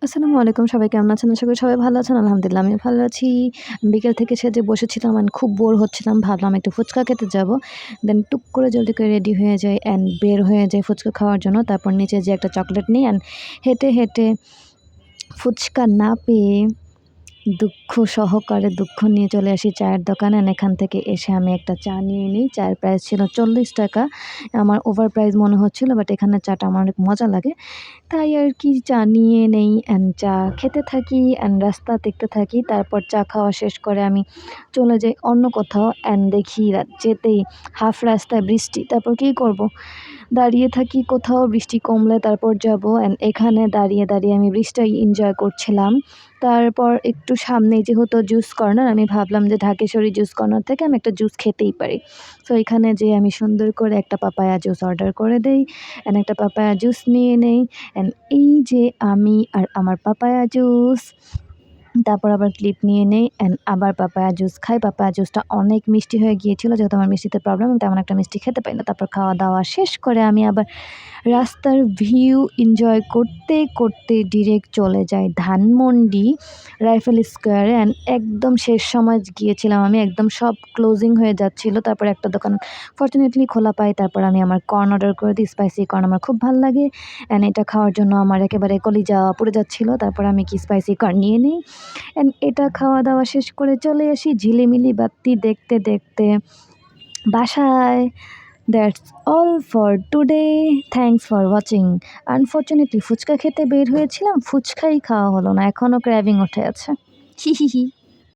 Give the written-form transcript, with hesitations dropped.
আসসালামু আলাইকুম, সবাই কেমন আছেন? আশা করি সবাই ভালো আছেন। আলহামদুলিল্লাহ আমিও ভালো আছি। বিকেল থেকে সেজে বসেছিলাম অ্যান্ড খুব বোর হচ্ছিলাম। ভাবলাম একটু ফুচকা খেতে যাবো। দেন টুক করে জলদি করে রেডি হয়ে যাই অ্যান্ড বের হয়ে যাই ফুচকা খাওয়ার জন্য। তারপর নিচে যেয়ে একটা চকলেট নিই অ্যান্ড হেঁটে, হেঁটে ফুচকা না পেয়ে দুঃখ সহকারে দুঃখ নিয়ে চলে আসি চায়ের দোকানে। এখান থেকে এসে আমি একটা চা নিয়ে নিই। চায়ের প্রাইস ছিল ৳৪০। আমার ওভার প্রাইস মনে হচ্ছিল, বাট এখানের চাটা আমার অনেক মজা লাগে। তাই আর কি চা নিয়ে নেই অ্যান্ড চা খেতে থাকি অ্যান্ড রাস্তা দেখতে থাকি। তারপর চা খাওয়া শেষ করে আমি চলে যাই অন্য কোথাও অ্যান্ড দেখি যেতেই হাফ রাস্তায় বৃষ্টি। তারপর কী করব? দাঁড়িয়ে থাকি কোথাও, বৃষ্টি কমলে তারপর যাব অ্যান্ড এখানে দাঁড়িয়ে, দাঁড়িয়ে আমি বৃষ্টিটা এনজয় করছিলাম। তারপর একটু সামনেই যেহেতু জুস কর্নার, আমি ভাবলাম যে ঢাকেশ্বরী জুস কর্নার থেকে আমি একটা জুস খেতেই পারি। সো এখানে যেয়ে আমি সুন্দর করে একটা পাপায়া জুস অর্ডার করে দেই অ্যান্ড একটা পাপায়া জুস নিয়ে নেই অ্যান্ড এই যে আমি আর আমার পাপায়া জুস, তারপর আবার ক্লিপ নিয়ে নেই অ্যান্ড আবার পাপায়া জুস খাই। পাপায়া জুসটা অনেক মিষ্টি হয়ে গিয়েছিল, যেহেতু আমার মিষ্টিতে প্রবলেম, আমি তেমন একটা মিষ্টি খেতে পারি না। তারপর খাওয়া-দাওয়া শেষ করে আমি আবার রাস্তার ভিউ এনজয় করতে, করতে ডিরেক্ট চলে যাই ধানমন্ডি রাইফেল স্কোয়ারে অ্যান্ড একদম শেষ সময় গিয়েছিলাম আমি। একদম সব ক্লোজিং হয়ে যাচ্ছিল। তারপর একটা দোকান ফরচুনেটলি খোলা পাই। তারপর আমি আমার কর্ন অর্ডার করে দিই। স্পাইসি কর্ন আমার খুব ভাল লাগে অ্যান্ড এটা খাওয়ার জন্য আমার একেবারে কলিজা পুড়ে যাচ্ছিল। তারপর আমি কি স্পাইসি কর্ন নিয়ে নিই অ্যান্ড এটা খাওয়া-দাওয়া শেষ করে চলে আসি ঝিলিমিলি বাত্তি দেখতে, দেখতে বাসায়। That's all for today. Thanks for watching. Unfortunately fuchka খেতে বের হয়েছিলাম, ফুচকাই খাওয়া হলো না। এখনও ক্র্যাভিং উঠে আছে। হি, হি, হি।